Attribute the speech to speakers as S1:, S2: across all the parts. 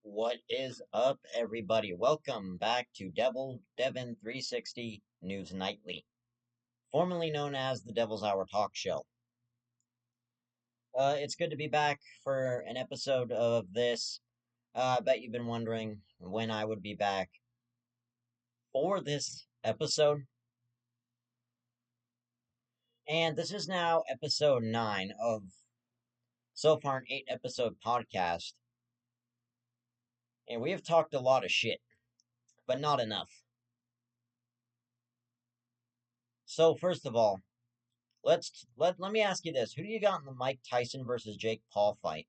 S1: What is up, everybody? Welcome back to Devil Devin 360 News Nightly, formerly known as the Devil's Hour Talk Show. It's good to be back for an episode of this. I bet you've been wondering when I would be back for this episode. And this is now episode 9 of so far an 8 episode podcast. And we have talked a lot of shit, but not enough. So, first of all, let me ask you this. Who do you got in the Mike Tyson versus Jake Paul fight?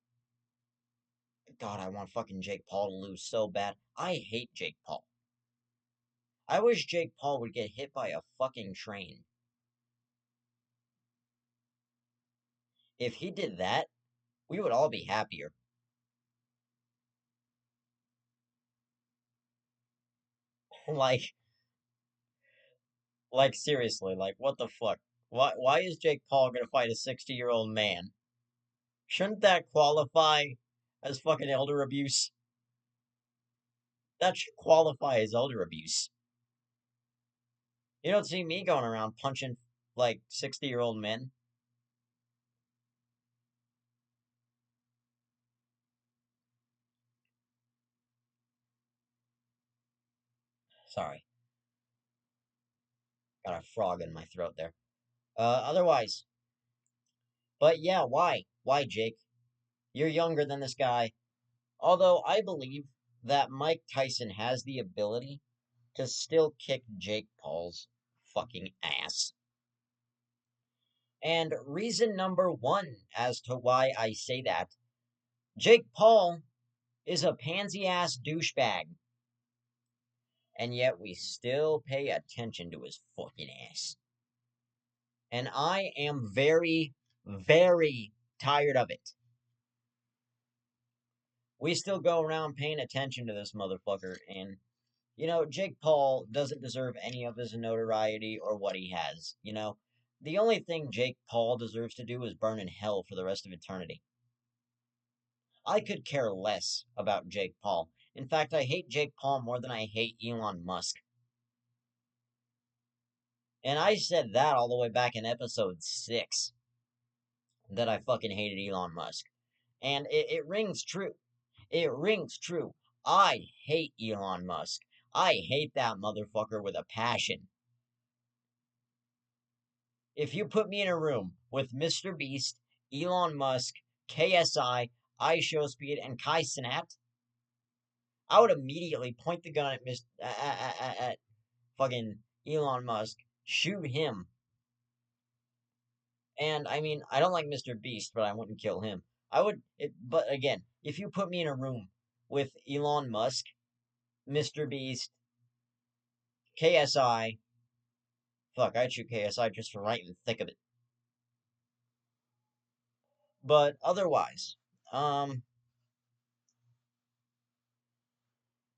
S1: God, I want fucking Jake Paul to lose so bad. I hate Jake Paul. I wish Jake Paul would get hit by a fucking train. If he did that, we would all be happier. Like, seriously, what the fuck? Why is Jake Paul gonna fight a 60-year-old man? Shouldn't that qualify as fucking elder abuse? That should qualify as elder abuse. You don't see me going around punching, 60-year-old men. Sorry. Got a frog in my throat there. Otherwise. But yeah, why? Why, Jake? You're younger than this guy. Although I believe that Mike Tyson has the ability to still kick Jake Paul's fucking ass. And reason number one as to why I say that, Jake Paul is a pansy ass douchebag. And yet we still pay attention to his fucking ass. And I am very, very tired of it. We still go around paying attention to this motherfucker, and Jake Paul doesn't deserve any of his notoriety or what he has. The only thing Jake Paul deserves to do is burn in hell for the rest of eternity. I could care less about Jake Paul. In fact, I hate Jake Paul more than I hate Elon Musk. And I said that all the way back in episode 6, that I fucking hated Elon Musk. And it rings true. It rings true. I hate Elon Musk. I hate that motherfucker with a passion. If you put me in a room with Mr. Beast, Elon Musk, KSI, iShowSpeed, and Kai Cenat, I would immediately point the gun at fucking Elon Musk, shoot him. And I mean, I don't like Mr. Beast, but I wouldn't kill him. But again, if you put me in a room with Elon Musk, Mr. Beast, KSI, fuck, I'd shoot KSI just for right in the thick of it. But otherwise,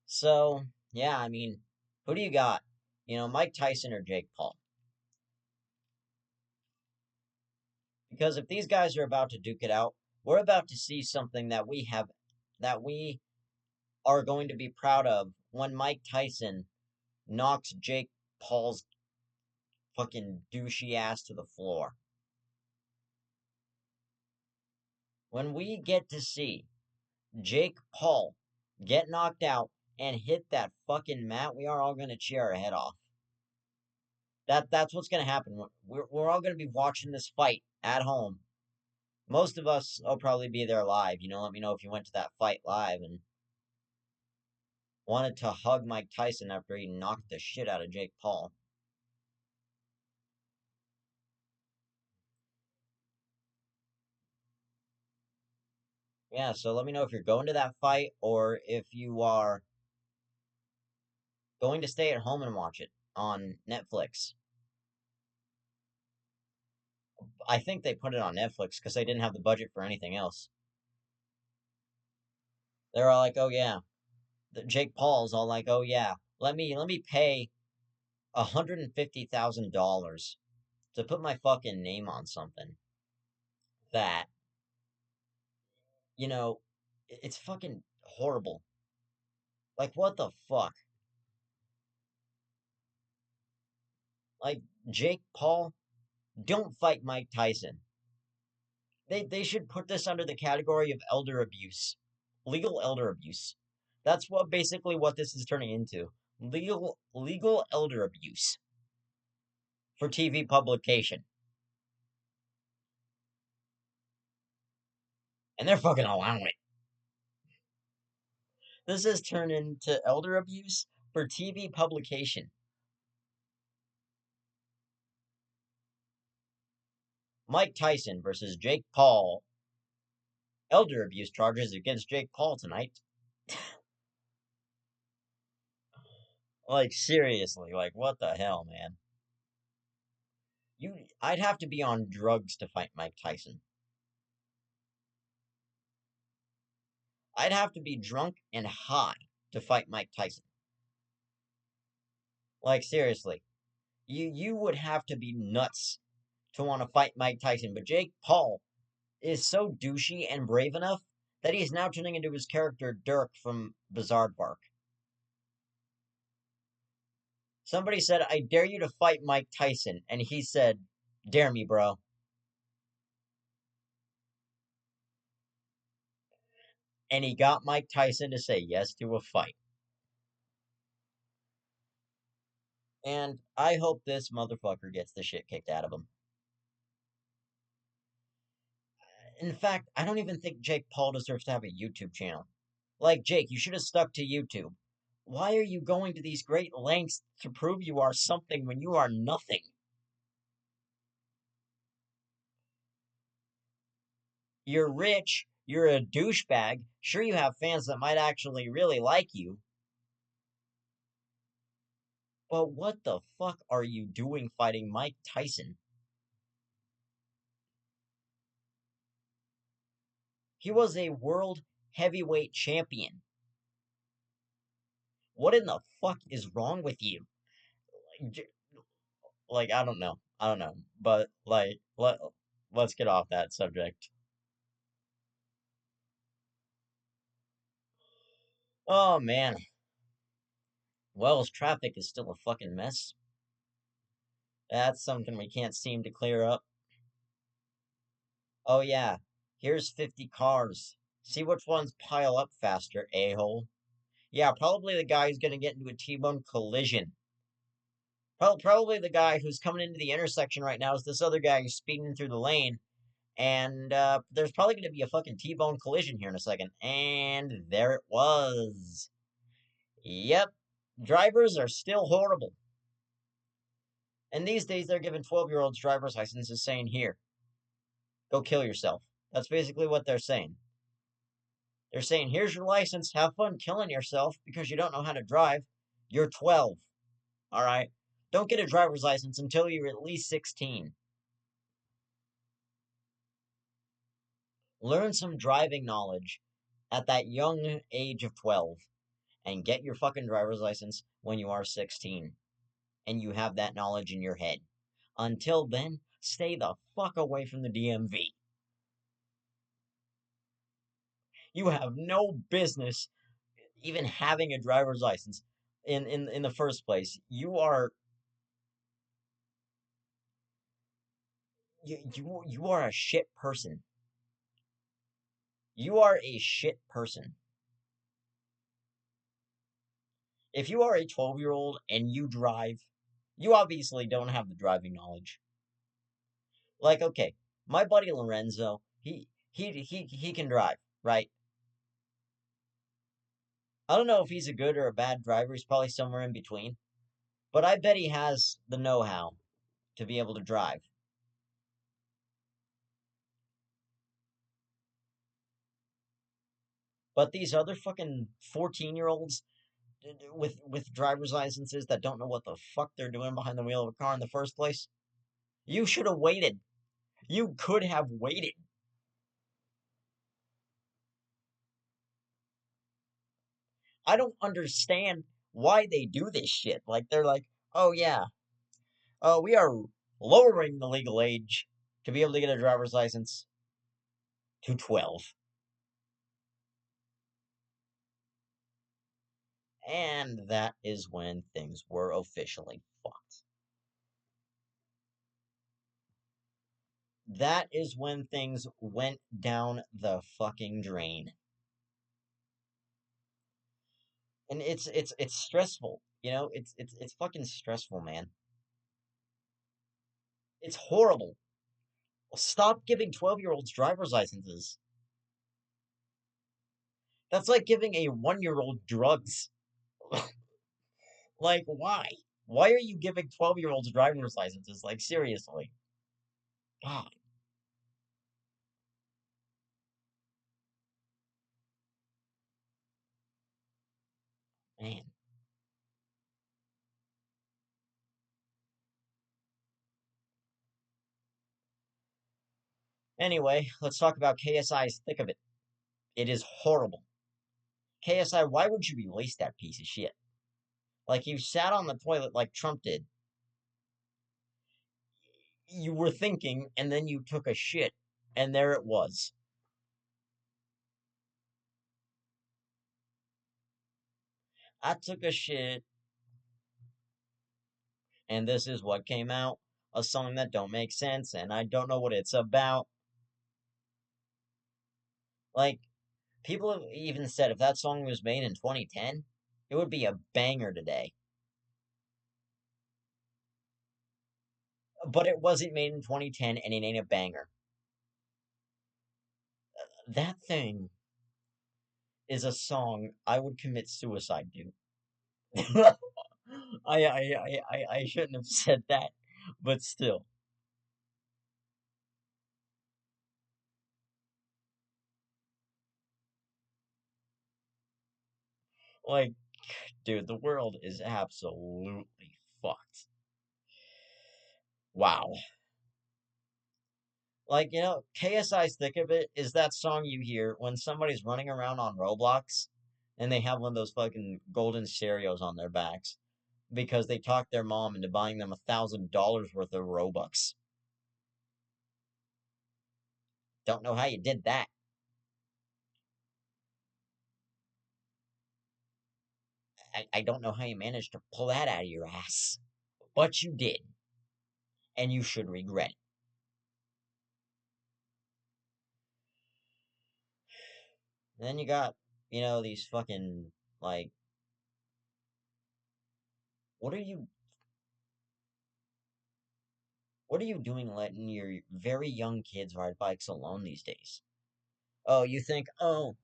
S1: so yeah, I mean, who do you got? Mike Tyson or Jake Paul? Because if these guys are about to duke it out, we're about to see something that we are going to be proud of when Mike Tyson knocks Jake Paul's fucking douchey ass to the floor. When we get to see Jake Paul get knocked out and hit that fucking mat, we are all going to cheer our head off. That's what's going to happen. We're all going to be watching this fight at home. Most of us will probably be there live. Let me know if you went to that fight live and wanted to hug Mike Tyson after he knocked the shit out of Jake Paul. Yeah, so let me know if you're going to that fight or if you are going to stay at home and watch it on Netflix. I think they put it on Netflix because they didn't have the budget for anything else. They're all like, "Oh yeah," Jake Paul's all like, "Oh yeah, let me pay $150,000 to put my fucking name on something that, it's fucking horrible. Like, what the fuck? Like, Jake Paul, don't fight Mike Tyson. They should put this under the category of elder abuse. Legal elder abuse. That's what basically what this is turning into. Legal elder abuse for TV publication. And they're fucking allowing it. This has turned into elder abuse for TV publication. Mike Tyson versus Jake Paul. Elder abuse charges against Jake Paul tonight. Like, seriously, like, what the hell, man? I'd have to be on drugs to fight Mike Tyson. I'd have to be drunk and high to fight Mike Tyson. Like, seriously. You would have to be nuts to want to fight Mike Tyson. But Jake Paul is so douchey and brave enough that he's now turning into his character Dirk from Bizarre Bark. Somebody said, I dare you to fight Mike Tyson. And he said, dare me, bro. And he got Mike Tyson to say yes to a fight. And I hope this motherfucker gets the shit kicked out of him. In fact, I don't even think Jake Paul deserves to have a YouTube channel. Like, Jake, you should have stuck to YouTube. Why are you going to these great lengths to prove you are something when you are nothing? You're rich, you're a douchebag, sure you have fans that might actually really like you, but what the fuck are you doing fighting Mike Tyson? He was a world heavyweight champion. What in the fuck is wrong with you? Like, I don't know. I don't know. But, like, let's get off that subject. Oh, man. Wells traffic is still a fucking mess. That's something we can't seem to clear up. Oh, yeah. Here's 50 cars. See which ones pile up faster, a-hole. Yeah, probably the guy who's gonna get into a T-bone collision. Probably the guy who's coming into the intersection right now is this other guy who's speeding through the lane. And there's probably going to be a fucking T-bone collision here in a second. And there it was. Yep. Drivers are still horrible. And these days they're giving 12-year-olds driver's licenses saying, here, go kill yourself. That's basically what they're saying. They're saying, here's your license, have fun killing yourself because you don't know how to drive. You're 12. All right? Don't get a driver's license until you're at least 16. Learn some driving knowledge at that young age of 12 and get your fucking driver's license when you are 16 and you have that knowledge in your head. Until then, stay the fuck away from the DMV. You have no business even having a driver's license in the first place. You are a shit person. You are a shit person. If you are a 12-year-old and you drive, you obviously don't have the driving knowledge. Like, okay, my buddy Lorenzo, he can drive, right? I don't know if he's a good or a bad driver. He's probably somewhere in between. But I bet he has the know-how to be able to drive. But these other fucking 14-year-olds with driver's licenses that don't know what the fuck they're doing behind the wheel of a car in the first place, you should have waited. You could have waited. I don't understand why they do this shit. Like, they're like, oh yeah, we are lowering the legal age to be able to get a driver's license to 12. And that is when things were officially fucked. That is when things went down the fucking drain. And it's stressful. It's fucking stressful, man. It's horrible. Stop giving 12-year-olds driver's licenses. That's like giving a 1-year-old drugs. Like, why? Why are you giving 12-year-olds driver's licenses? Like, seriously. God, man. Anyway, let's talk about KSI's thick of it. It is horrible. KSI, why would you release that piece of shit? Like, you sat on the toilet like Trump did. You were thinking, and then you took a shit, and there it was. I took a shit, and this is what came out. A song that don't make sense, and I don't know what it's about. Like, people have even said if that song was made in 2010, it would be a banger today. But it wasn't made in 2010, and it ain't a banger. That thing is a song I would commit suicide to. I shouldn't have said that, but still. Like, dude, the world is absolutely fucked. Wow. Like, KSI's Thick of It is that song you hear when somebody's running around on Roblox and they have one of those fucking golden stereos on their backs because they talked their mom into buying them $1,000 worth of Robux. Don't know how you did that. I don't know how you managed to pull that out of your ass. But you did, and you should regret it. And then you got, these fucking, like, what are you what are you doing letting your very young kids ride bikes alone these days? Oh, you think, oh,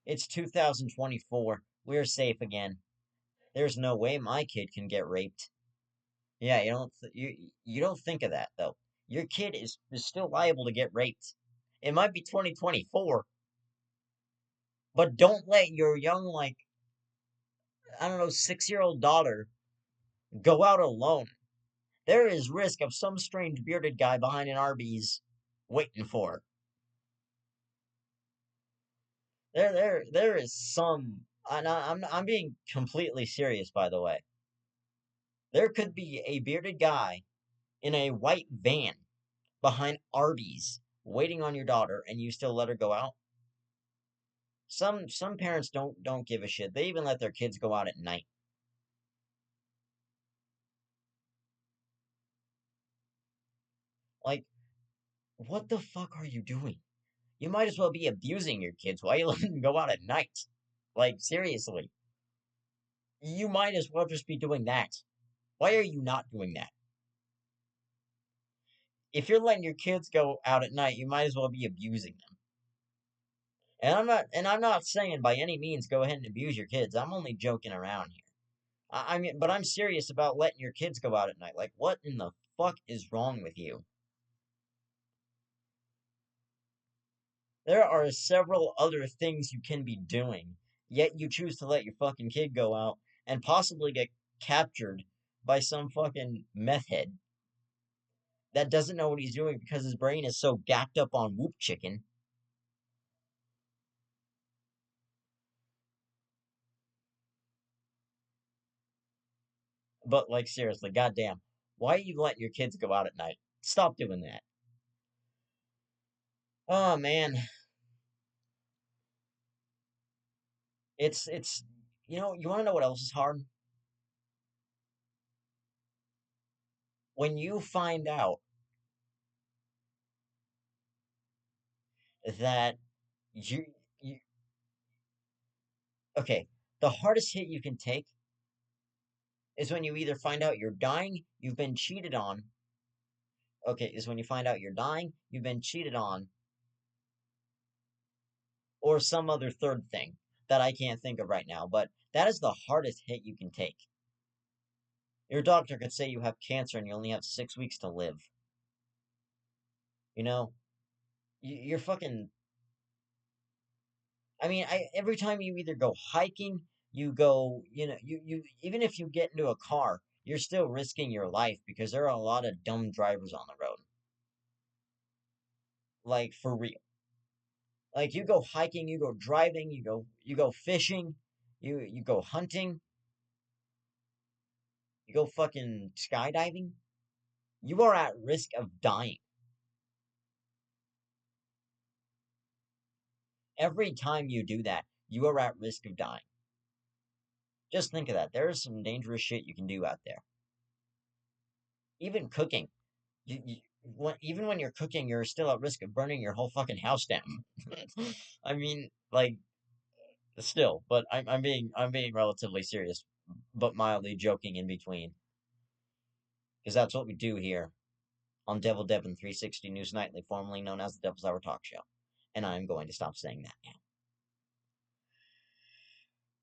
S1: it's 2024. We're safe again. There's no way my kid can get raped. Yeah, you don't think of that though. Your kid is still liable to get raped. It might be 2024, but don't let your young, like, I don't know, 6-year-old daughter go out alone. There is risk of some strange bearded guy behind an Arby's waiting for her. There is some. I'm being completely serious, by the way. There could be a bearded guy in a white van behind Arby's waiting on your daughter, and you still let her go out. Some parents don't give a shit. They even let their kids go out at night. Like, what the fuck are you doing? You might as well be abusing your kids. Why are you letting them go out at night? Like, seriously. You might as well just be doing that. Why are you not doing that? If you're letting your kids go out at night, you might as well be abusing them. And I'm not saying by any means go ahead and abuse your kids. I'm only joking around here. I mean, but I'm serious about letting your kids go out at night. Like, what in the fuck is wrong with you? There are several other things you can be doing, yet you choose to let your fucking kid go out and possibly get captured by some fucking meth head that doesn't know what he's doing because his brain is so gacked up on whoop chicken. But, like, seriously, goddamn, why are you letting your kids go out at night? Stop doing that. Oh man, it's You want to know what else is hard? When you find out that you, you okay, the hardest hit you can take is when you either find out you're dying, you've been cheated on. Okay, is when you find out you're dying, you've been cheated on, or some other third thing that I can't think of right now. But that is the hardest hit you can take. Your doctor could say you have cancer and you only have 6 weeks to live. You know, you're fucking. I mean, every time you either go hiking, you go, you even if you get into a car, you're still risking your life because there are a lot of dumb drivers on the road. Like for real. Like you go hiking, you go driving, you go fishing, you go hunting, you go fucking skydiving. You are at risk of dying. Every time you do that, you are at risk of dying. Just think of that. There is some dangerous shit you can do out there. Even cooking. Even when you're cooking, you're still at risk of burning your whole fucking house down. I mean, like, still, but I'm being relatively serious, but mildly joking in between, because that's what we do here on Devil Devin 360 News Nightly, formerly known as the Devil's Hour Talk Show, and I'm going to stop saying that now.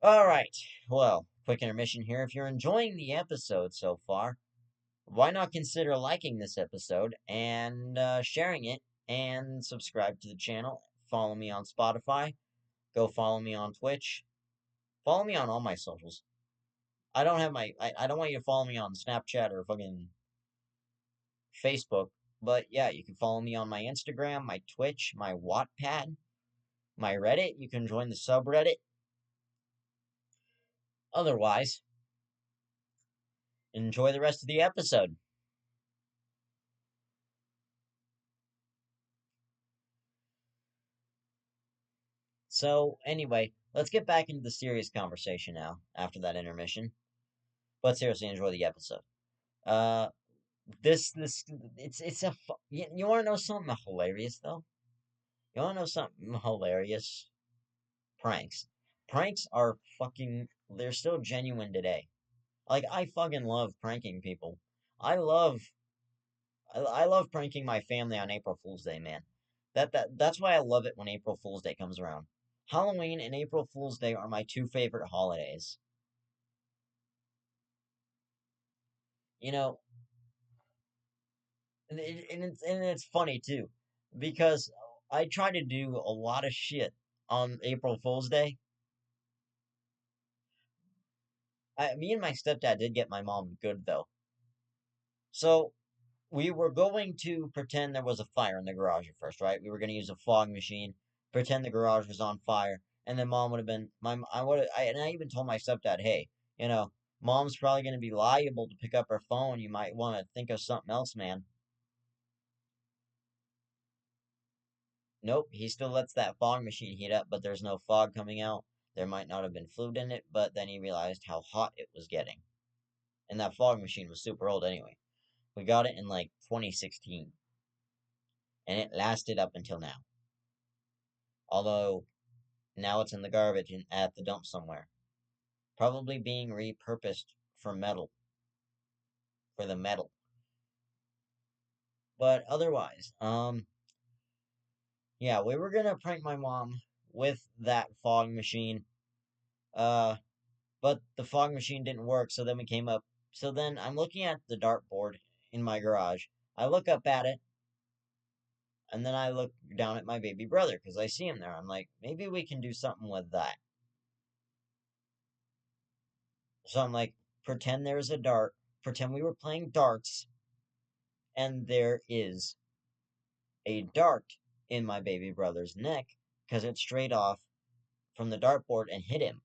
S1: All right, well, quick intermission here. If you're enjoying the episode so far, why not consider liking this episode and sharing it and subscribe to the channel? Follow me on Spotify. Go follow me on Twitch. Follow me on all my socials. I don't have I don't want you to follow me on Snapchat or fucking Facebook. But yeah, you can follow me on my Instagram, my Twitch, my Wattpad, my Reddit. You can join the subreddit. Otherwise, enjoy the rest of the episode. So, anyway, let's get back into the serious conversation now after that intermission. But seriously, enjoy the episode. Uh, this it's you want to know something hilarious though? You want to know something hilarious? Pranks. Pranks are fucking. They're still genuine today. Like I fucking love pranking people. I love. I love pranking my family on April Fool's Day, man. That's why I love it when April Fool's Day comes around. Halloween and April Fool's Day are my two favorite holidays. You know, and it's funny too, because I try to do a lot of shit on April Fool's Day. Me and my stepdad did get my mom good though. So we were going to pretend there was a fire in the garage at first, right? We were going to use a fog machine, pretend the garage was on fire, and then mom would have been and I even told my stepdad, hey, mom's probably going to be liable to pick up her phone. You might want to think of something else, man. Nope, he still lets that fog machine heat up, but there's no fog coming out. There might not have been fluid in it, but then he realized how hot it was getting. And that fog machine was super old anyway. We got it in like 2016, and it lasted up until now. Although now it's in the garbage and at the dump somewhere. Probably being repurposed for metal, for the metal. But otherwise, yeah, we were gonna prank my mom with that fog machine. Uh, but the fog machine didn't work, so then we came up. So then I'm looking at the dartboard in my garage. I look up at it, and then I look down at my baby brother because I see him there. I'm like, maybe we can do something with that. So I'm like, pretend there's a dart, pretend we were playing darts, and there is a dart in my baby brother's neck because it strayed off from the dartboard and hit him.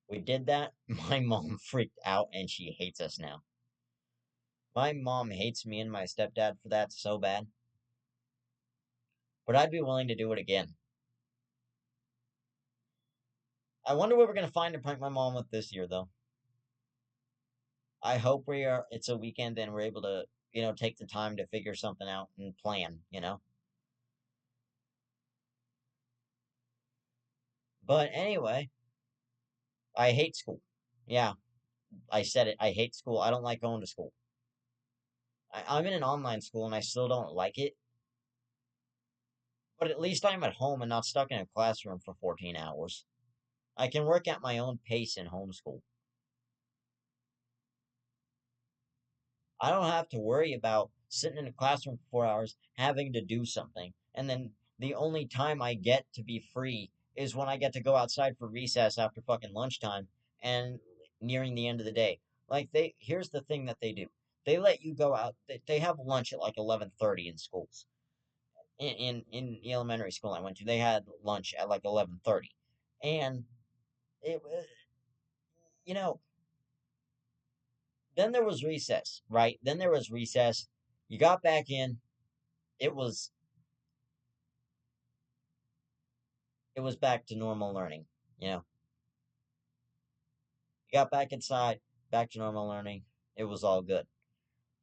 S1: We did that. My mom freaked out and she hates us now. My mom hates me and my stepdad for that so bad. But I'd be willing to do it again. I wonder what we're gonna find to prank my mom with this year, though. I hope we are. It's a weekend and we're able to, take the time to figure something out and plan. But anyway, I hate school. Yeah, I said it. I hate school. I don't like going to school. I'm in an online school and I still don't like it. But at least I'm at home and not stuck in a classroom for 14 hours. I can work at my own pace in homeschool. I don't have to worry about sitting in a classroom for 4 hours having to do something. And then the only time I get to be free is when I get to go outside for recess after fucking lunchtime and nearing the end of the day. Like here's the thing that they do. They let you go out. They have lunch at like 11:30 in schools. In the elementary school I went to, they had lunch at like 11:30. And it you know, then there was recess, right? Then there was recess. You got back in. It was it was back to normal learning. You know, you got back inside, back to normal learning. It was all good.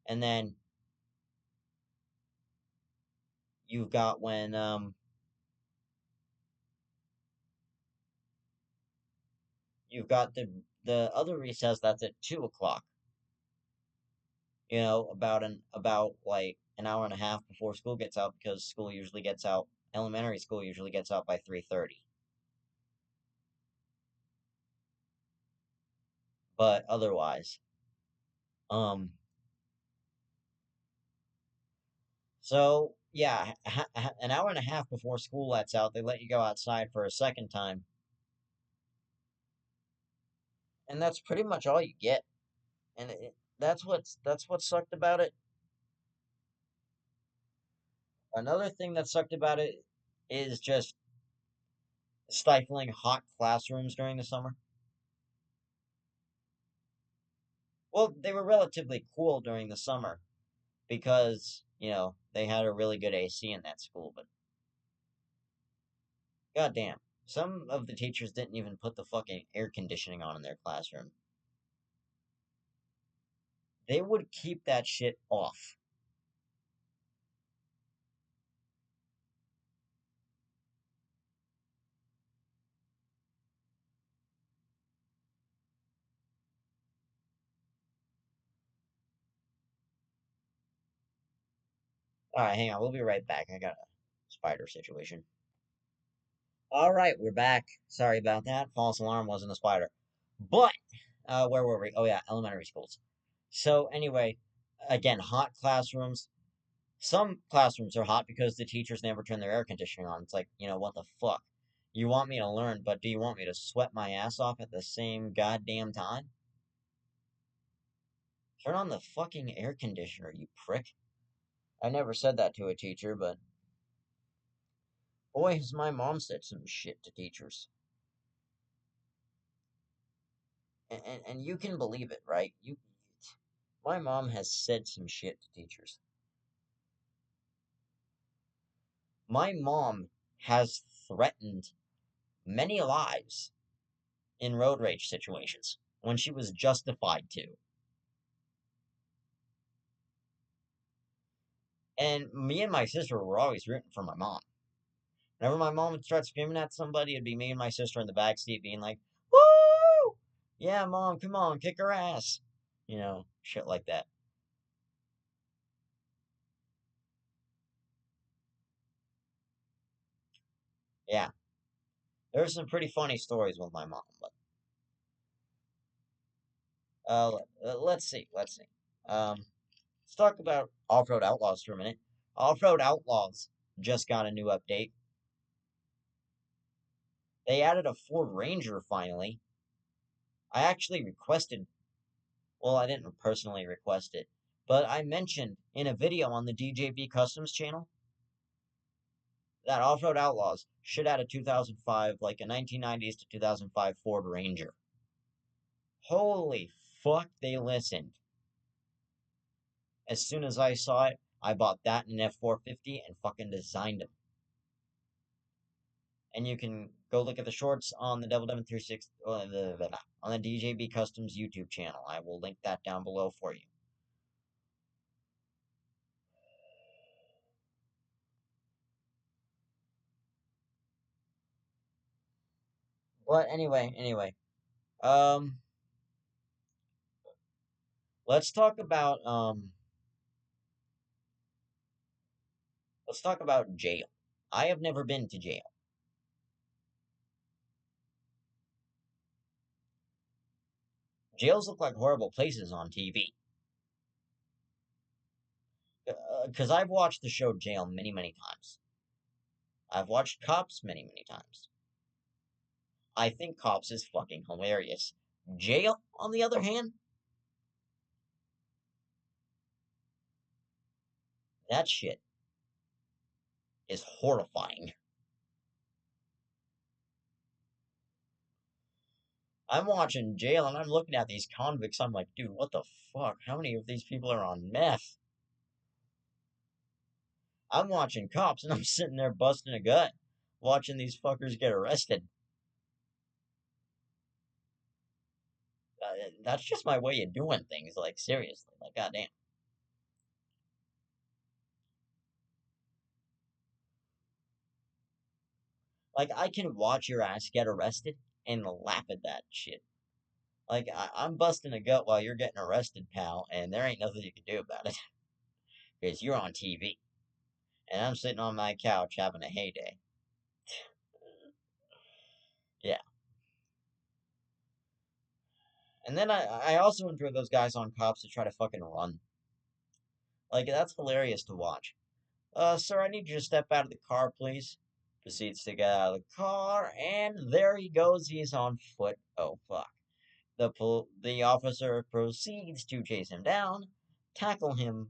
S1: And then you've got when you've got the other recess that's at 2 o'clock. About like an hour and a half before school gets out because school usually gets out. Elementary school usually gets out by 3:30. But otherwise, um, so yeah, an hour and a half before school lets out, they let you go outside for a second time, and that's pretty much all you get. And that's what sucked about it. Another thing that sucked about it is just stifling hot classrooms during the summer. Well, they were relatively cool during the summer because, they had a really good AC in that school, but goddamn, some of the teachers didn't even put the fucking air conditioning on in their classroom. They would keep that shit off. All right, hang on, we'll be right back. I got a spider situation. All right, we're back. Sorry about that. False alarm wasn't a spider. But where were we? Oh yeah, elementary schools. So anyway, again, hot classrooms. Some classrooms are hot because the teachers never turn their air conditioning on. It's like, what the fuck? You want me to learn, but do you want me to sweat my ass off at the same goddamn time? Turn on the fucking air conditioner, you prick. I never said that to a teacher, but boy, has my mom said some shit to teachers. And you can believe it, right? My mom has said some shit to teachers. My mom has threatened many lives in road rage situations when she was justified to. And me and my sister were always rooting for my mom. Whenever my mom would start screaming at somebody, it'd be me and my sister in the back seat being like, "Woo! Yeah, mom, come on, kick her ass." Shit like that. Yeah, there's some pretty funny stories with my mom, but let's see. Um, let's talk about Off-Road Outlaws for a minute. Off-Road Outlaws just got a new update. They added a Ford Ranger finally. I actually requested, well, I didn't personally request it, but I mentioned in a video on the DJB Customs channel that Off-Road Outlaws should add a 2005, like a 1990s to 2005 Ford Ranger. Holy fuck, they listened. As soon as I saw it, I bought that in an F450 and fucking designed them. And you can go look at the shorts on the Devil Devin 360 on the DJB Customs YouTube channel. I will link that down below for you. But anyway, um, let's talk about jail. I have never been to jail. Jails look like horrible places on TV. Because I've watched the show Jail many, many times. I've watched Cops many, many times. I think Cops is fucking hilarious. Jail, on the other hand, that shit is horrifying. I'm watching Jail and I'm looking at these convicts. I'm like, dude, what the fuck? How many of these people are on meth? I'm watching Cops and I'm sitting there busting a gut, watching these fuckers get arrested. That's just my way of doing things. Like, seriously. Like, goddamn. Like, I can watch your ass get arrested and laugh at that shit. Like, I'm busting a gut while you're getting arrested, pal, and there ain't nothing you can do about it. Because you're on TV. And I'm sitting on my couch having a heyday. Yeah. And then I also enjoy those guys on Cops that try to fucking run. Like, that's hilarious to watch. Sir, I need you to step out of the car, please. Proceeds to get out of the car, and there he goes. He's on foot. Oh, fuck. The officer proceeds to chase him down, tackle him,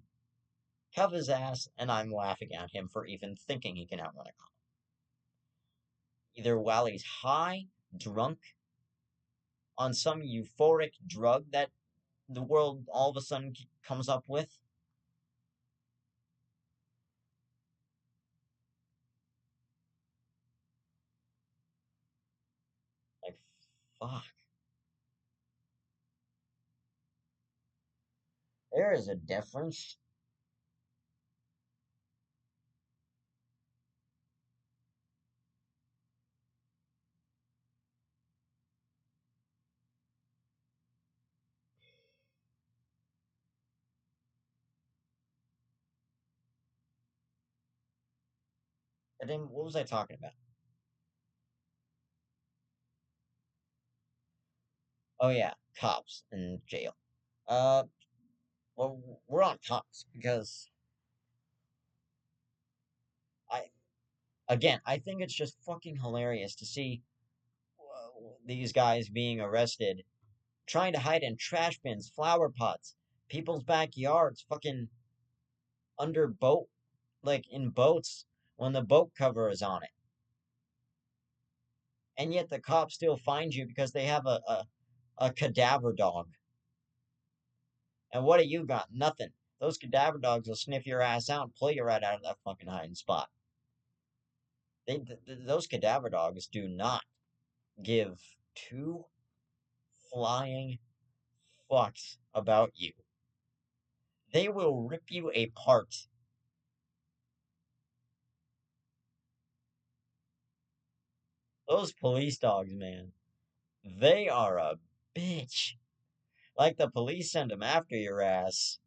S1: cuff his ass, and I'm laughing at him for even thinking he can outrun a cop. Either while he's high, drunk, on some euphoric drug that the world all of a sudden comes up with. Like, fuck. There is a difference. And then, what was I talking about? Oh, yeah, cops in jail. Uh, well, we're on cops because I, again, I think it's just fucking hilarious to see these guys being arrested, trying to hide in trash bins, flower pots, people's backyards, fucking under boat, like in boats when the boat cover is on it. And yet the cops still find you because they have a cadaver dog. And what do you got? Nothing. Those cadaver dogs will sniff your ass out and pull you right out of that fucking hiding spot. Those cadaver dogs do not give two flying fucks about you. They will rip you apart. Those police dogs, man, they are a bitch. Like the police send them after your ass,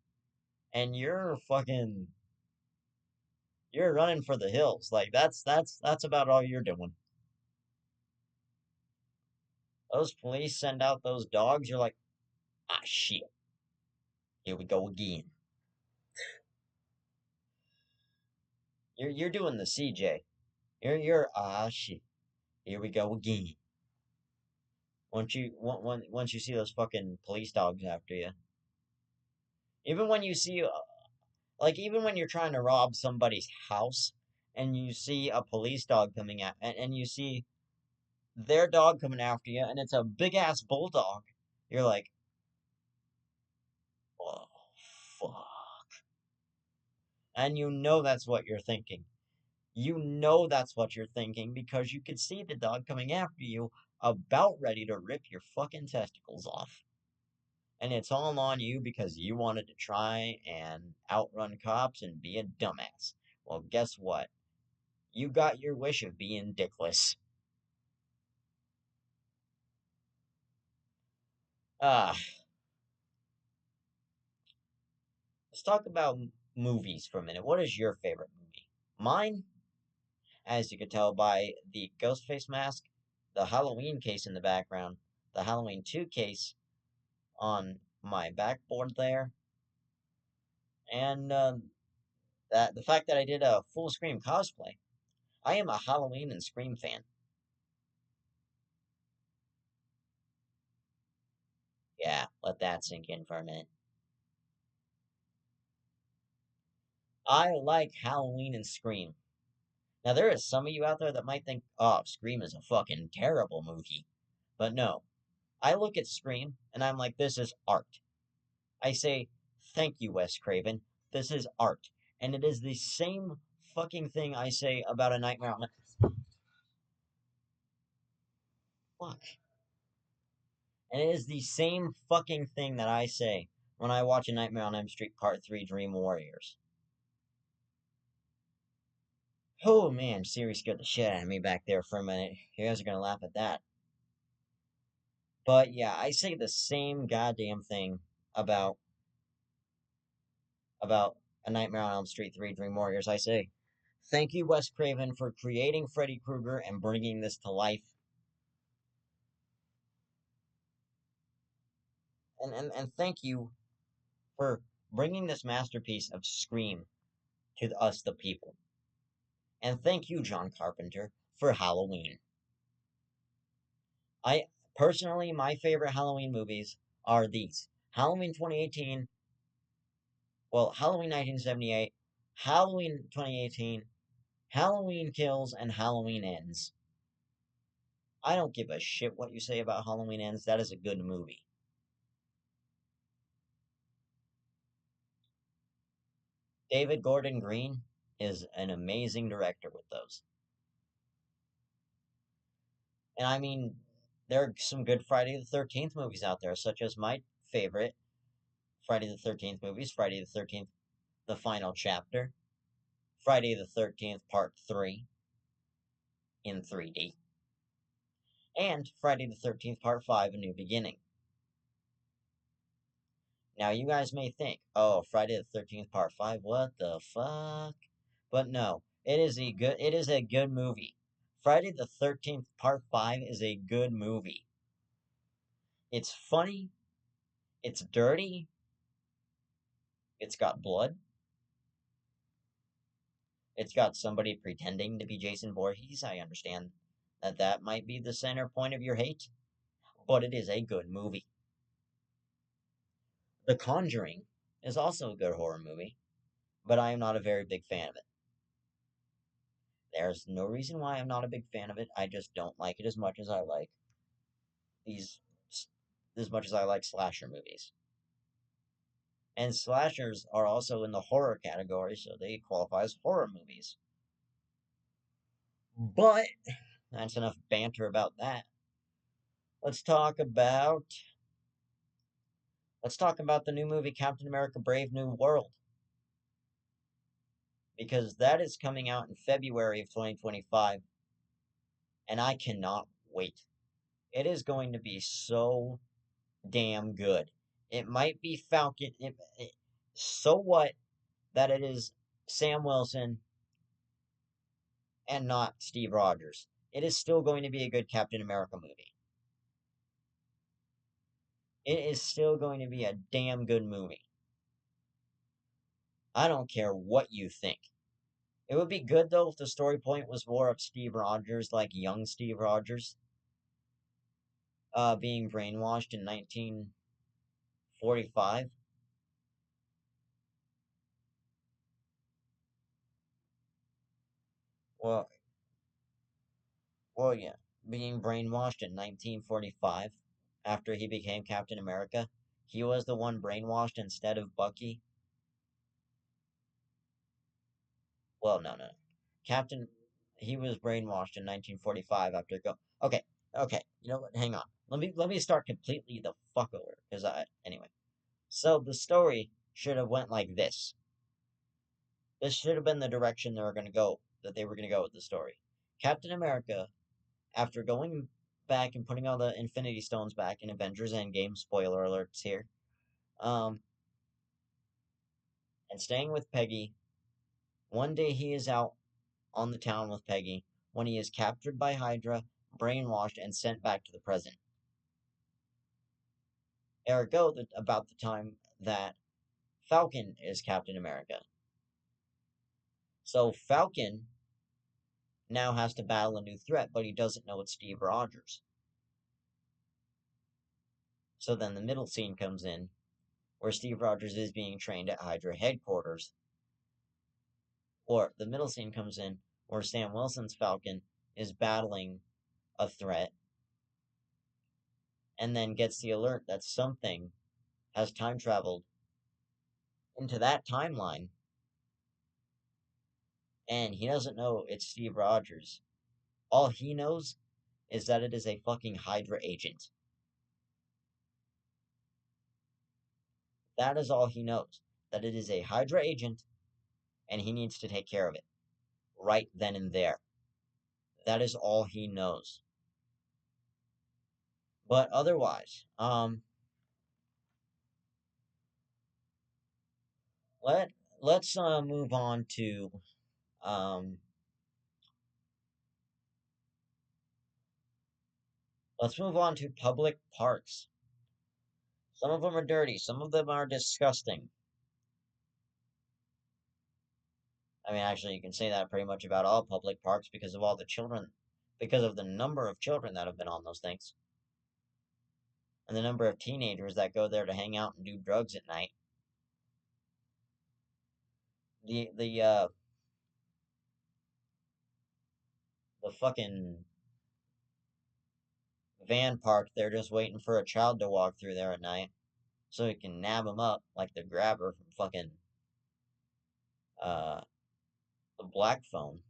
S1: and you're running for the hills. Like that's about all you're doing. Those police send out those dogs. You're like, ah, shit. Here we go again. You're doing the CJ. You're ah shit. Here we go again. Once you see those fucking police dogs after you, even when you see even when you're trying to rob somebody's house and you see a police dog coming out and you see their dog coming after you and it's a big ass bulldog, you're like, oh fuck, and you know that's what you're thinking. You know that's what you're thinking because you could see the dog coming after you, about ready to rip your fucking testicles off. And it's all on you because you wanted to try and outrun cops and be a dumbass. Well, guess what? You got your wish of being dickless. Ah, let's talk about movies for a minute. What is your favorite movie? Mine, as you could tell by the Ghostface mask, the Halloween case in the background, the Halloween 2 case on my backboard there, and that the fact that I did a full Scream cosplay. I am a Halloween and Scream fan. Yeah, let that sink in for a minute. I like Halloween and Scream. Now, there is some of you out there that might think, oh, Scream is a fucking terrible movie. But no, I look at Scream and I'm like, this is art. I say, thank you, Wes Craven. This is art. And it is the same fucking thing I say about A Nightmare on Fuck. And it is the same fucking thing that I say when I watch A Nightmare on Elm Street Part 3 Dream Warriors. Oh man, Siri scared the shit out of me back there for a minute. You guys are gonna laugh at that. But yeah, I say the same goddamn thing about about A Nightmare on Elm Street 3 Dream Warriors. I say, thank you, Wes Craven, for creating Freddy Krueger and bringing this to life. And thank you for bringing this masterpiece of Scream to us, the people. And thank you, John Carpenter, for Halloween. I personally, my favorite Halloween movies are these: Halloween 2018, well, Halloween 1978, Halloween 2018, Halloween Kills, and Halloween Ends. I don't give a shit what you say about Halloween Ends. That is a good movie. David Gordon Green is an amazing director with those. And I mean, there are some good Friday the 13th movies out there, such as my favorite Friday the 13th movies, Friday the 13th, The Final Chapter, Friday the 13th, Part 3 in 3D, and Friday the 13th, Part 5, A New Beginning. Now, you guys may think, oh, Friday the 13th, Part 5, what the fuck? But no, it is a good movie. Friday the 13th, Part 5 is a good movie. It's funny, it's dirty, it's got blood, it's got somebody pretending to be Jason Voorhees. I understand that that might be the center point of your hate, but it is a good movie. The Conjuring is also a good horror movie, but I am not a very big fan of it. There's no reason why I'm not a big fan of it. I just don't like it as much as I like these, as much as I like slasher movies. And slashers are also in the horror category, so they qualify as horror movies. But that's enough banter about that. Let's talk about let's talk about the new movie Captain America Brave New World, because that is coming out in February of 2025 and I cannot wait. It is going to be so damn good. It might be Falcon. So what that it is Sam Wilson and not Steve Rogers. It is still going to be a good Captain America movie. It is still going to be a damn good movie. I don't care what you think. It would be good though if the story point was more of Steve Rogers, like young Steve Rogers, being brainwashed in 1945. Well, well, yeah, being brainwashed in 1945 after he became Captain America. He was the one brainwashed instead of Bucky. Well, no, no. Captain, he was brainwashed in 1945 after go. Okay, okay. You know what? Hang on. Let me start completely the fuck over because I anyway. So the story should have went like this. This should have been the direction they were going to go. That they were going to go with the story. Captain America, after going back and putting all the Infinity Stones back in Avengers Endgame, spoiler alerts here, um, and staying with Peggy. One day he is out on the town with Peggy when he is captured by Hydra, brainwashed, and sent back to the present. Ergo, about the time that Falcon is Captain America. So Falcon now has to battle a new threat, but he doesn't know it's Steve Rogers. So then the middle scene comes in, where Steve Rogers is being trained at Hydra headquarters. Or the middle scene comes in, where Sam Wilson's Falcon is battling a threat, and then gets the alert that something has time traveled into that timeline, and he doesn't know it's Steve Rogers. All he knows is that it is a fucking Hydra agent. That is all he knows. That it is a Hydra agent, and he needs to take care of it. Right then and there. That is all he knows. But otherwise, let let's move on to um let's move on to public parks. Some of them are dirty, some of them are disgusting. I mean, actually, you can say that pretty much about all public parks because of all the children, because of the number of children that have been on those things, and the number of teenagers that go there to hang out and do drugs at night. The the fucking van park, they're just waiting for a child to walk through there at night so he can nab him up like the grabber from fucking uh the black phone.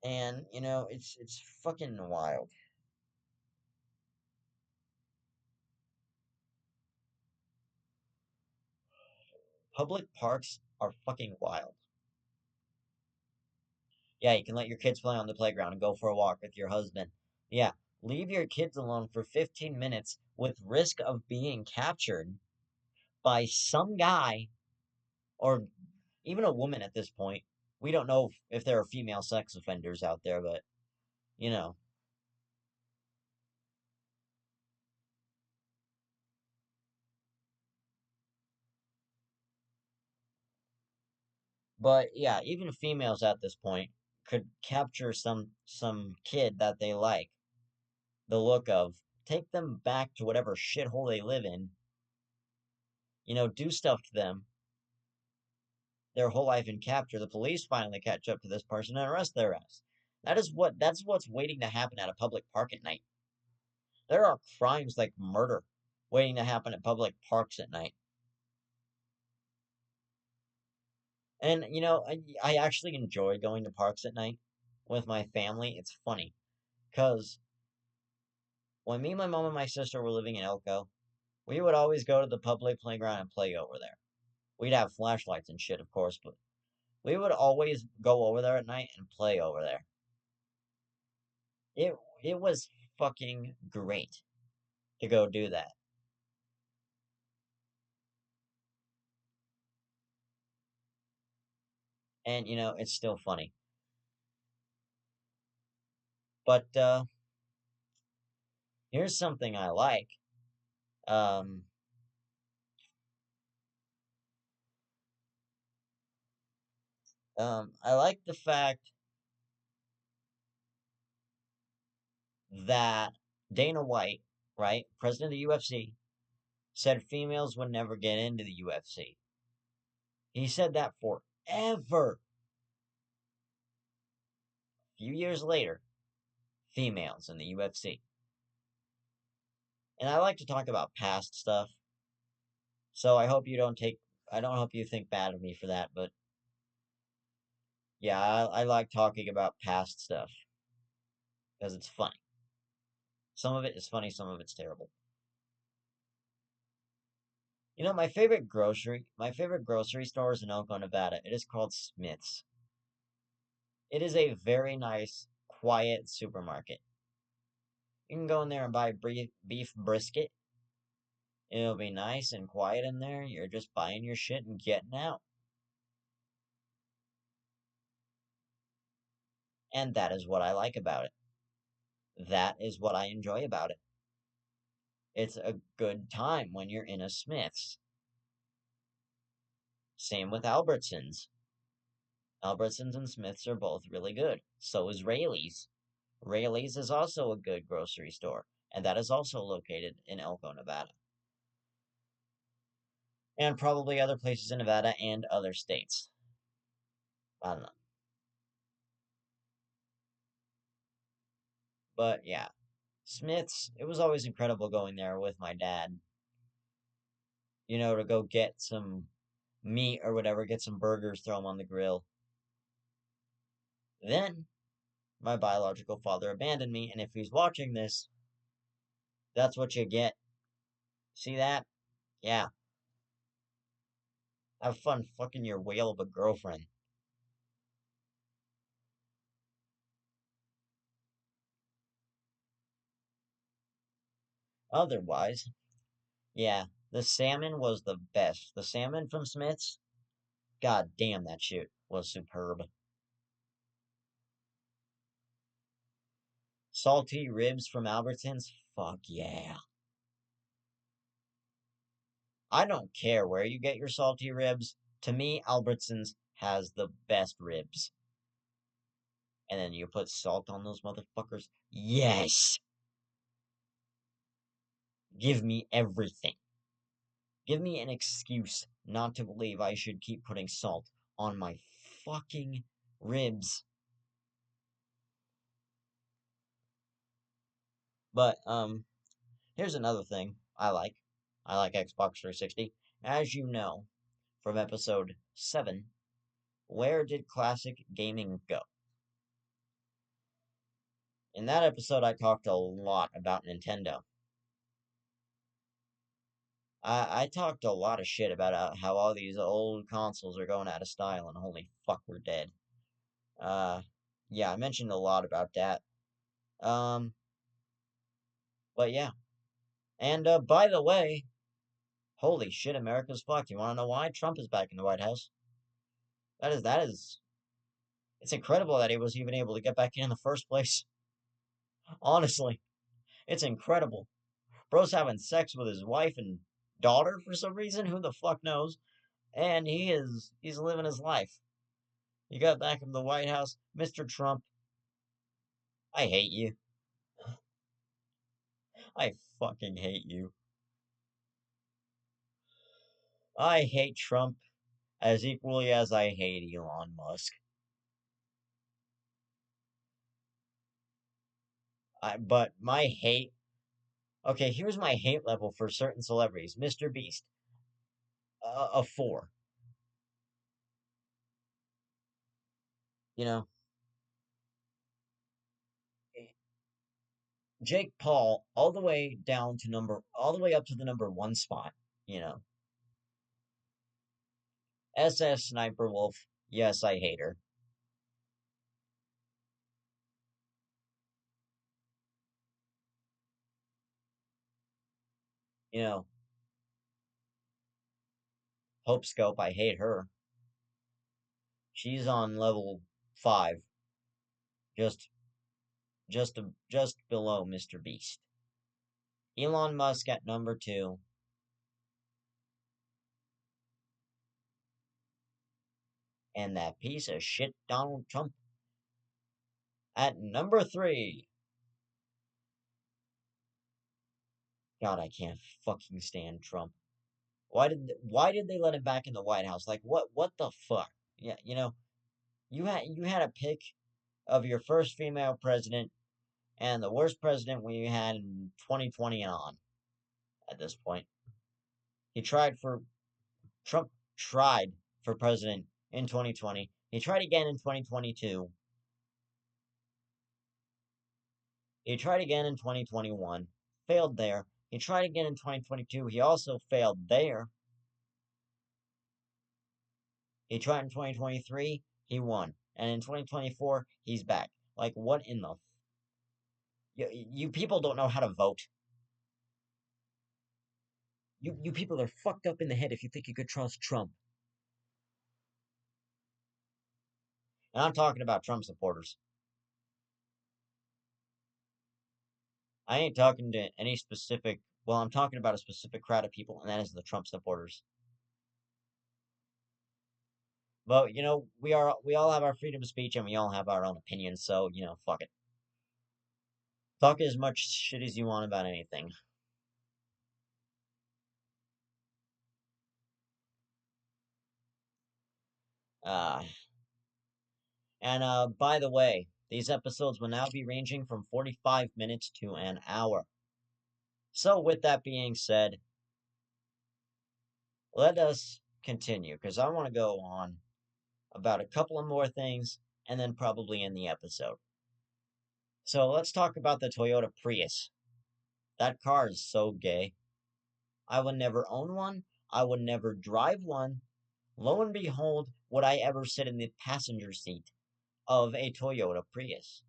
S1: And it's fucking wild. Public parks are fucking wild. Yeah, you can let your kids play on the playground and go for a walk with your husband. Yeah, leave your kids alone for 15 minutes with risk of being captured by some guy or even a woman at this point. We don't know if there are female sex offenders out there, but you know. But yeah, even females at this point could capture some kid that they like the look of, take them back to whatever shithole they live in, do stuff to them their whole life in capture. The police finally catch up to this person and arrest their ass. That's what's waiting to happen at a public park at night. There are crimes like murder waiting to happen at public parks at night. And I actually enjoy going to parks at night with my family. It's funny because when me, my mom, and my sister were living in Elko, we would always go to the public playground and play over there. We'd have flashlights and shit, of course, but we would always go over there at night and play over there. It was fucking great to go do that. And it's still funny. But here's something I like. Um, I like the fact that Dana White, right, president of the UFC, said females would never get into the UFC. He said that forever. A few years later, females in the UFC. And I like to talk about past stuff. So I don't hope you think bad of me for that, but yeah, I like talking about past stuff because it's funny. Some of it is funny, some of it's terrible. You know, my favorite grocery store is in Elko, Nevada. It is called Smith's. It is a very nice, quiet supermarket. You can go in there and buy beef brisket. It'll be nice and quiet in there. You're just buying your shit and getting out. And that is what I like about it. That is what I enjoy about it. It's a good time when you're in a Smith's. Same with Albertsons. Albertsons and Smith's are both really good. So is Rayleigh's. Rayleigh's is also a good grocery store, and that is also located in Elko, Nevada. And probably other places in Nevada and other states. I don't know. But yeah, Smith's, it was always incredible going there with my dad, to go get some meat or whatever, get some burgers, throw them on the grill. Then my biological father abandoned me, and if he's watching this, that's what you get. See that? Yeah. Have fun fucking your whale of a girlfriend. Otherwise, yeah, the salmon was the best. The salmon from Smith's, god damn, that shit was superb. Salty ribs from Albertsons, fuck yeah. I don't care where you get your salty ribs. To me, Albertsons has the best ribs. And then you put salt on those motherfuckers. Yes! Give me everything. Give me an excuse not to believe I should keep putting salt on my fucking ribs. But, here's another thing I like. I like Xbox 360. As you know from episode 7, where did classic gaming go? In that episode, I talked a lot about Nintendo. I talked a lot of shit about how all these old consoles are going out of style, and holy fuck, we're dead. Uh, yeah, I mentioned a lot about that. Um, but yeah. And, by the way, holy shit, America's fucked. You wanna know why? Trump is back in the White House. It's incredible that he was even able to get back in the first place. Honestly, it's incredible. Bro's having sex with his wife and daughter for some reason. Who the fuck knows? And he's living his life. You got back in the White House, Mr. Trump. I hate you. I fucking hate you. I hate Trump as equally as I hate Elon Musk. But my hate. Okay, here's my hate level for certain celebrities. Mr. Beast, a 4. You know, Jake Paul, all the way up to the number 1 spot. You know, SS Sniper Wolf. Yes, I hate her. You know, Hope Scope. I hate her. She's on level 5, just just below Mr. Beast. Elon Musk at number 2, and that piece of shit Donald Trump at number 3. God, I can't fucking stand Trump. Why did they let him back in the White House? Like what the fuck? Yeah, you had a pick of your first female president and the worst president we had in 2020 and on at this point. He tried for Trump tried for president in 2020. He tried again in 2022. He tried again in 2021. Failed there. He tried again in 2022. He also failed there. He tried in 2023. He won. And in 2024, he's back. Like, what in the... You people don't know how to vote. You people are fucked up in the head if you think you could trust Trump. And I'm talking about Trump supporters. I ain't talking to any specific... Well, I'm talking about a specific crowd of people, and that is the Trump supporters. But, we all have our freedom of speech, and we all have our own opinions, so, fuck it. Talk as much shit as you want about anything. Uh, by the way, these episodes will now be ranging from 45 minutes to an hour. So, with that being said, let us continue, because I want to go on about a couple of more things, and then probably end the episode. So, let's talk about the Toyota Prius. That car is so gay. I would never own one. I would never drive one. Lo and behold, would I ever sit in the passenger seat of a Toyota Prius.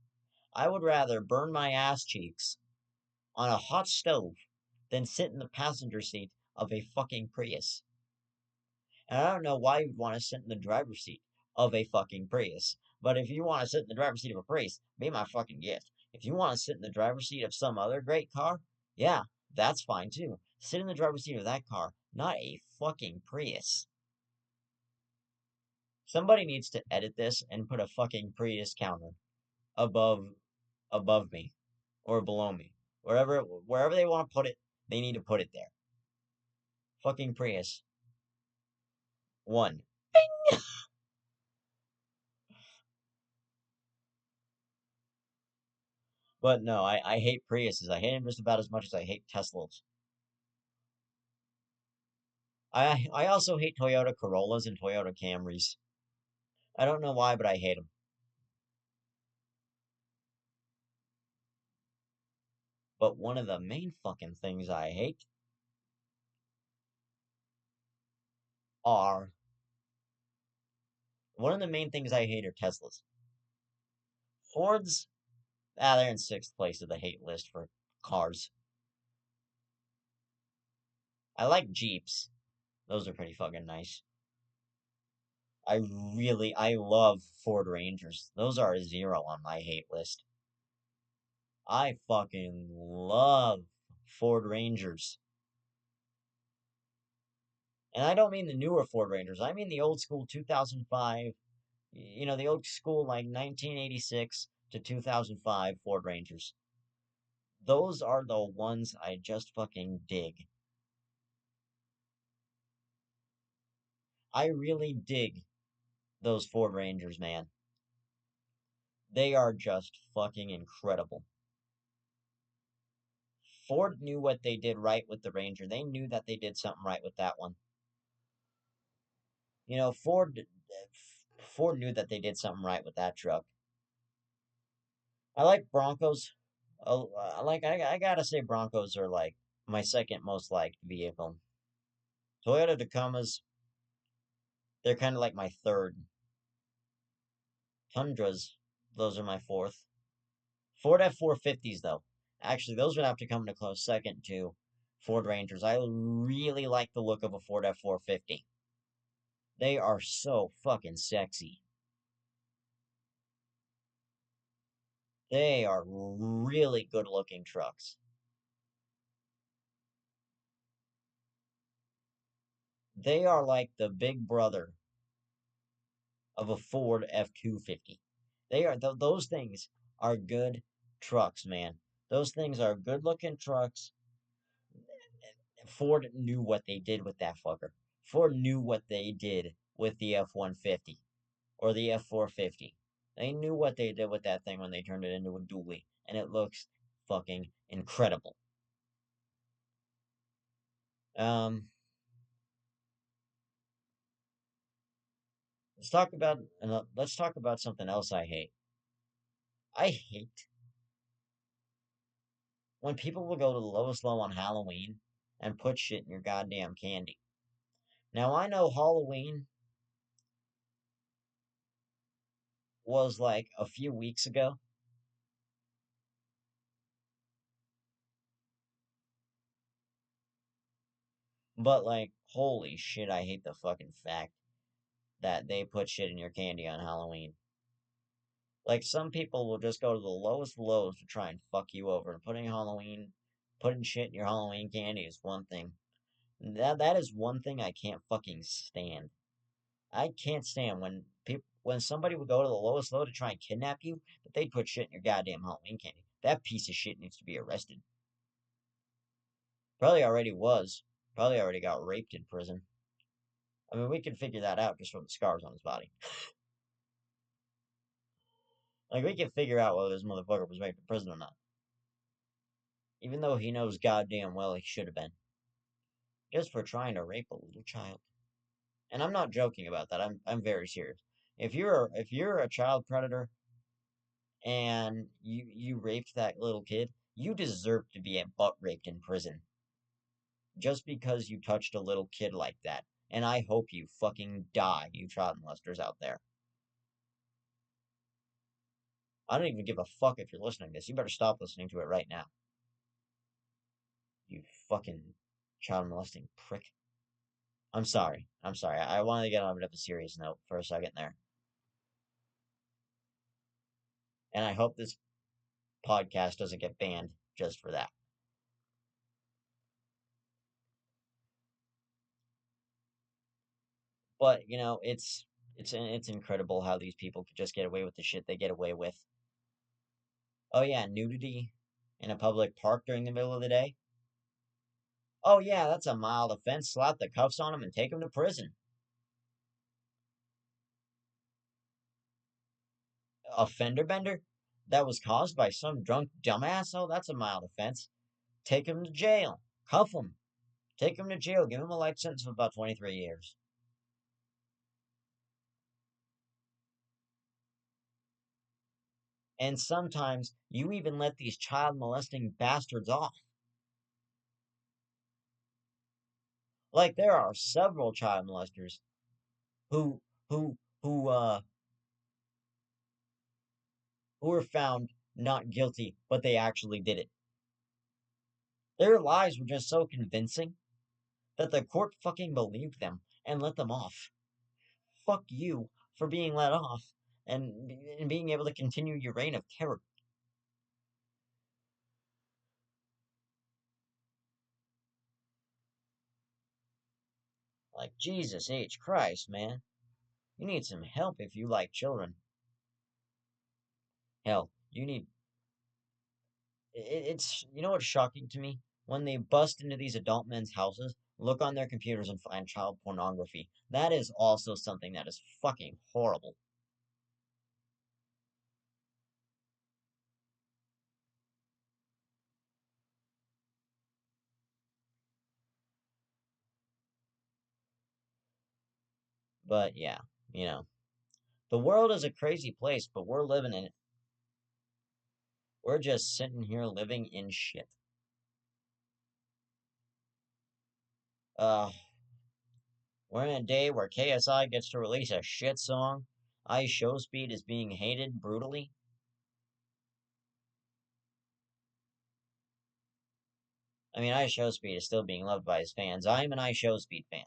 S1: I would rather burn my ass cheeks on a hot stove than sit in the passenger seat of a fucking Prius. And I don't know why you'd want to sit in the driver's seat of a fucking Prius. But if you want to sit in the driver's seat of a Prius, be my fucking gift. If you want to sit in the driver's seat of some other great car, yeah, that's fine too. Sit in the driver's seat of that car, not a fucking Prius. Somebody needs to edit this and put a fucking Prius counter above above me or below me. Wherever they want to put it, they need to put it there. Fucking Prius. One. But no, I hate Priuses. I hate them just about as much as I hate Teslas. I also hate Toyota Corollas and Toyota Camrys. I don't know why, but I hate them. But one of the main fucking things I hate are one of the main things I hate are Teslas. Fords, they're in sixth place of the hate list for cars. I like Jeeps. Those are pretty fucking nice. I love Ford Rangers. Those are a zero on my hate list. I fucking love Ford Rangers. And I don't mean the newer Ford Rangers. I mean the old school 2005, the old school like 1986 to 2005 Ford Rangers. Those are the ones I just fucking dig. I really dig those Ford Rangers, man. They are just fucking incredible. Ford knew what they did right with the Ranger. They knew that they did something right with that one. Ford knew that they did something right with that truck. I like Broncos. I gotta say Broncos are like my second most liked vehicle. Toyota Tacomas, they're kind of like my third. Tundras, those are my fourth. Ford F-450s though, actually those would have to come in a close second to Ford Rangers. I really like the look of a Ford F-450. They are so fucking sexy. They are really good looking trucks. They are like the big brother of a Ford F-250. Those things are good trucks, man. Those things are good looking trucks. Ford knew what they did with that fucker. Ford knew what they did with the F-150 or the F-450. They knew what they did with that thing when they turned it into a dually, and it looks fucking incredible. Um, let's talk about something else I hate. I hate when people will go to the lowest low on Halloween and put shit in your goddamn candy. Now I know Halloween was like a few weeks ago, but like holy shit, I hate the fucking fact that they put shit in your candy on Halloween. Like some people will just go to the lowest lows to try and fuck you over. And putting shit in your Halloween candy is one thing. That is one thing I can't fucking stand. I can't stand when somebody would go to the lowest low to try and kidnap you, but they'd put shit in your goddamn Halloween candy. That piece of shit needs to be arrested. Probably already was. Probably already got raped in prison. I mean, we could figure that out just from the scars on his body. Like, we could figure out whether this motherfucker was raped in prison or not. Even though he knows goddamn well he should have been. Just for trying to rape a little child. And I'm not joking about that. I'm very serious. If you're a child predator and you raped that little kid, you deserve to be butt raped in prison. Just because you touched a little kid like that. And I hope you fucking die, you child molesters out there. I don't even give a fuck if you're listening to this. You better stop listening to it right now. You fucking child molesting prick. I'm sorry. I'm sorry. I wanted to get on a bit of a serious note for a second there. And I hope this podcast doesn't get banned just for that. But, it's incredible how these people could just get away with the shit they get away with. Oh yeah, nudity in a public park during the middle of the day. Oh yeah, that's a mild offense. Slap the cuffs on him and take him to prison. A fender bender that was caused by some drunk dumbass. Oh, that's a mild offense. Take him to jail. Cuff him. Take him to jail. Give him a life sentence of about 23 years. And sometimes you even let these child molesting bastards off. Like there are several child molesters who who who uh who were found not guilty, but they actually did it. Their lies were just so convincing that the court fucking believed them and let them off. Fuck you for being let off and being able to continue your reign of terror. Like Jesus H. Christ, man. You need some help if you like children. Hell, you need it's what's shocking to me? When they bust into these adult men's houses, look on their computers and find child pornography. That is also something that is fucking horrible. But yeah, you know, the world is a crazy place, but we're living in it. We're just sitting here living in shit. Uh, we're in a day where KSI gets to release a shit song. Ice Show Speed is being hated brutally. I mean, Ice Show Speed is still being loved by his fans. I'm an Ice Show Speed fan.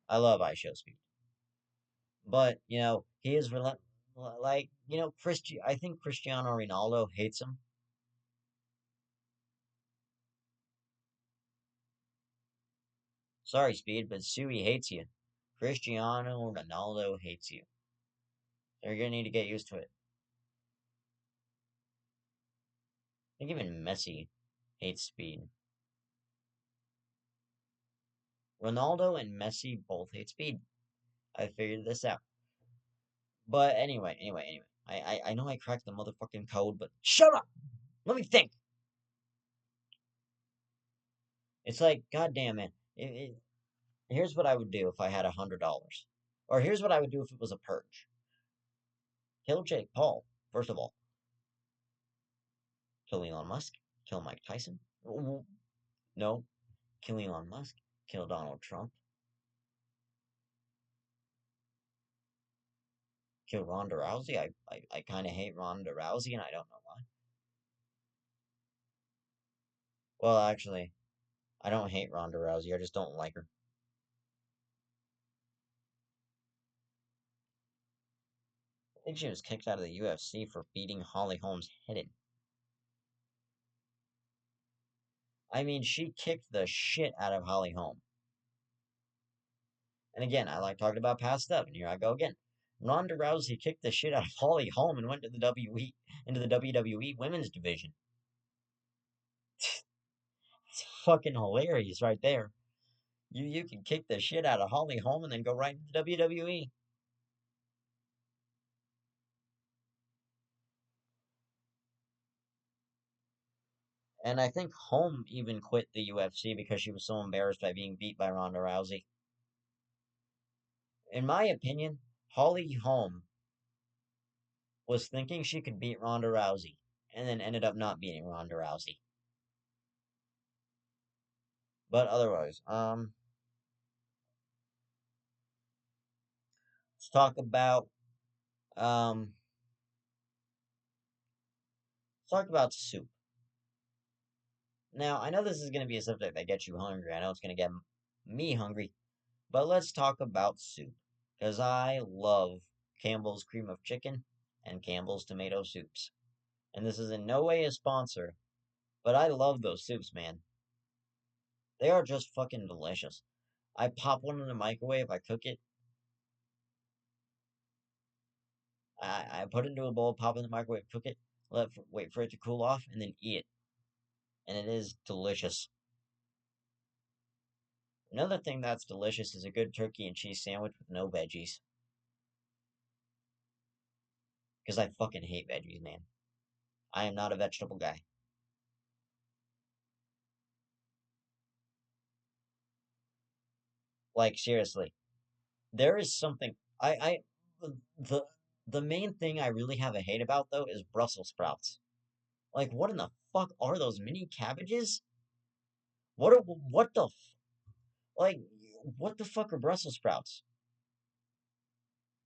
S1: I love Ice Show Speed. But, he is like, I think Cristiano Ronaldo hates him. Sorry, Speed, but Suey hates you. Cristiano Ronaldo hates you. You're gonna need to get used to it. I think even Messi hates Speed. Ronaldo and Messi both hate Speed. I figured this out. But anyway. I know I cracked the motherfucking code, but shut up! Let me think! It's like, goddamn it. Here's what I would do if I had $100. Or here's what I would do if it was a purge. Kill Jake Paul, first of all. Kill Elon Musk. Kill Mike Tyson. No. Kill Elon Musk. Kill Donald Trump. Kill Ronda Rousey. I kind of hate Ronda Rousey, and I don't know why. Well, actually, I don't hate Ronda Rousey. I just don't like her. I think she was kicked out of the UFC for beating Holly Holm's head in. I mean, she kicked the shit out of Holly Holm. And again, I like talking about past stuff, and here I go again. Ronda Rousey kicked the shit out of Holly Holm and went to the into the WWE Women's Division. It's fucking hilarious right there. You can kick the shit out of Holly Holm and then go right into the WWE. And I think Holm even quit the UFC because she was so embarrassed by being beat by Ronda Rousey. In my opinion, Holly Holm was thinking she could beat Ronda Rousey and then ended up not beating Ronda Rousey. But otherwise, let's talk about um let's talk about soup. Now, I know this is going to be a subject that gets you hungry. I know it's going to get me hungry, but let's talk about soup because I love Campbell's cream of chicken and Campbell's tomato soups. And this is in no way a sponsor, but I love those soups, man. They are just fucking delicious. I pop one in the microwave, I cook it, I put it into a bowl, pop it in the microwave, cook it, wait for it to cool off, and then eat it. And it is delicious. Another thing that's delicious is a good turkey and cheese sandwich with no veggies. Because I fucking hate veggies, man. I am not a vegetable guy. Like, seriously. There is something the the main thing I really have a hate about though is Brussels sprouts. Like, what in the fuck are those mini cabbages? What the like what the fuck are Brussels sprouts?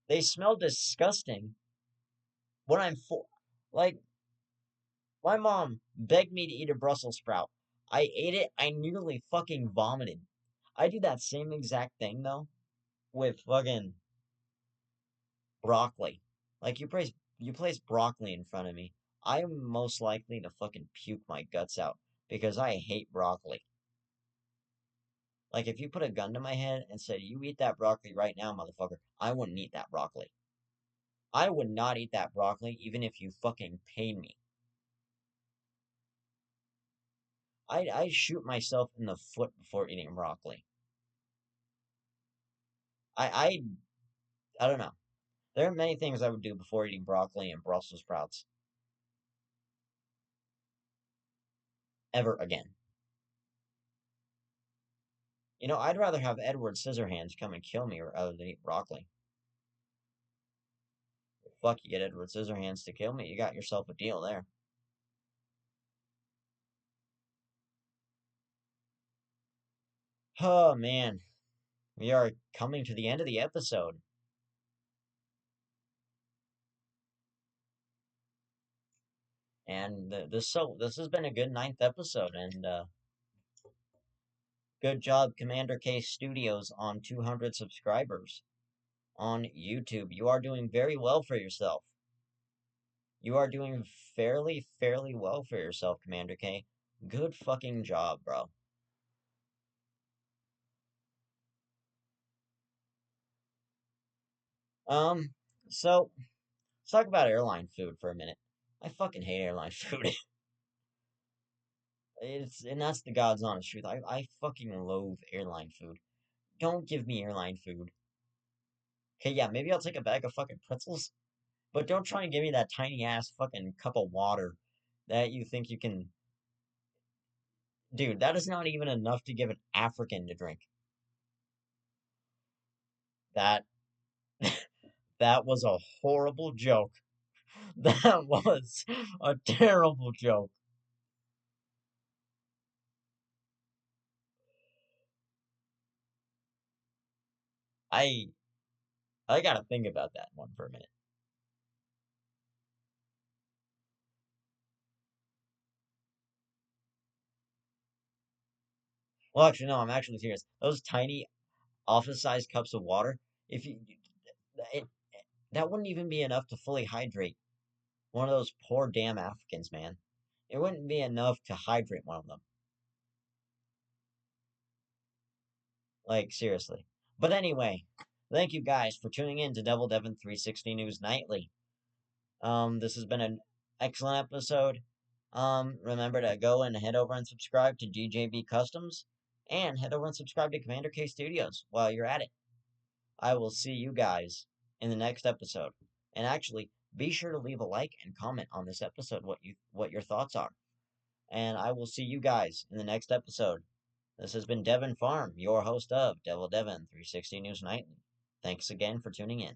S1: They smell disgusting when I'm full. Like, my mom begged me to eat a Brussels sprout. I ate it, I nearly fucking vomited. I do that same exact thing though with fucking broccoli. Like you place broccoli in front of me, I'm most likely to fucking puke my guts out because I hate broccoli. Like if you put a gun to my head and said, "You eat that broccoli right now, motherfucker," I wouldn't eat that broccoli. I would not eat that broccoli even if you fucking paid me. I'd shoot myself in the foot before eating broccoli. I I I don't know. There are many things I would do before eating broccoli and Brussels sprouts ever again. I'd rather have Edward Scissorhands come and kill me rather than eat broccoli. Fuck, you get Edward Scissorhands to kill me, you got yourself a deal there. Oh man, we are coming to the end of the episode. And this has been a good ninth episode, and good job, Commander K Studios, on 200 subscribers on YouTube. You are doing very well for yourself. You are doing fairly well for yourself, Commander K. Good fucking job, bro. Um, so let's talk about airline food for a minute. I fucking hate airline food. And that's the God's honest truth. I fucking loathe airline food. Don't give me airline food. Okay, yeah, maybe I'll take a bag of fucking pretzels, but don't try and give me that tiny ass fucking cup of water that you think you can. Dude, that is not even enough to give an African to drink. That That was a horrible joke. That was a terrible joke. I I gotta think about that one for a minute. Well, actually, no, I'm actually serious. Those tiny office-sized cups of water, if you, it, that wouldn't even be enough to fully hydrate one of those poor damn Africans, man. It wouldn't be enough to hydrate one of them. Like, seriously. But anyway, thank you guys for tuning in to Devil Devin 360 News Nightly. This has been an excellent episode. Remember to go and head over and subscribe to DJB Customs and head over and subscribe to Commander K Studios while you're at it. I will see you guys in the next episode. And actually, be sure to leave a like and comment on this episode what your thoughts are. And I will see you guys in the next episode. This has been Devin Farm, your host of Devil Devin 360 News Nightly. Thanks again for tuning in.